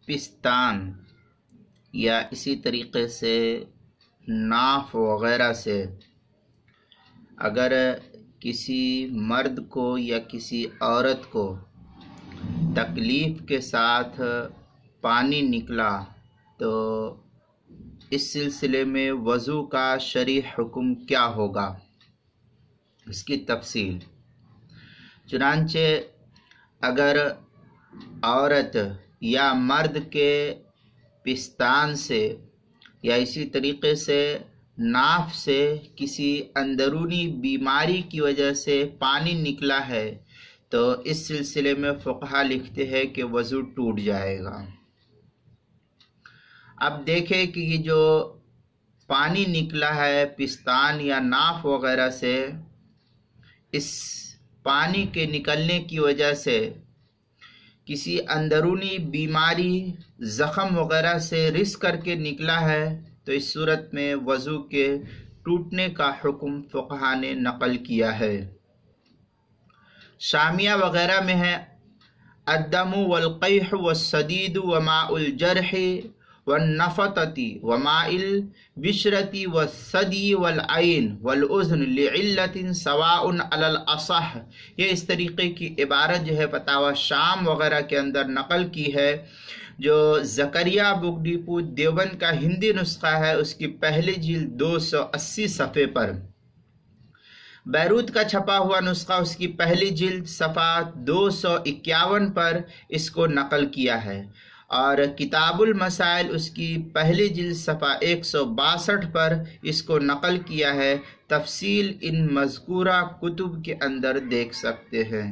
پستان یا اسی طریقے سے ناف وغیرہ سے اگر کسی مرد کو یا کسی عورت کو تکلیف کے ساتھ پانی نکلا تو اس سلسلے میں وضو کا شرعی حکم کیا ہوگا، اس کی تفصیل۔ چنانچہ اگر عورت یا مرد کے پستان سے یا اسی طریقے سے ناف سے کسی اندرونی بیماری کی وجہ سے پانی نکلا ہے تو اس سلسلے میں فقہا لکھتے ہیں کہ وضو ٹوٹ جائے گا۔ اب دیکھیں کہ یہ جو پانی نکلا ہے پستان یا ناف وغیرہ سے، اس پانی کے نکلنے کی وجہ سے کسی اندرونی بیماری زخم وغیرہ سے رس کر کے نکلا ہے تو اس صورت میں وضو کے ٹوٹنے کا حکم فقہا نے نقل کیا ہے۔ شامیہ وغیرہ میں ہے الدم والقیح والصدید وماء الجرح والنفطة وماء البشرة والثدی والعین والأذن لعلة سواء على الأصح۔ یہ اس طریقے کی عبارت جو ہے فتاوی شام وغیرہ کے اندر نقل کی ہے، جو زکریا بک ڈپو دیوبند کا ہندی نسخہ ہے، اس کی پہلی جلد 280 صفحے پر۔ بیروت کا چھپا ہوا نسخہ اس کی پہلی جلد صفحہ 251 پر اس کو نقل کیا ہے، اور کتاب المسائل اس کی پہلی جلد صفحہ 162 پر اس کو نقل کیا ہے۔ تفصیل ان مذکورہ کتب کے اندر دیکھ سکتے ہیں۔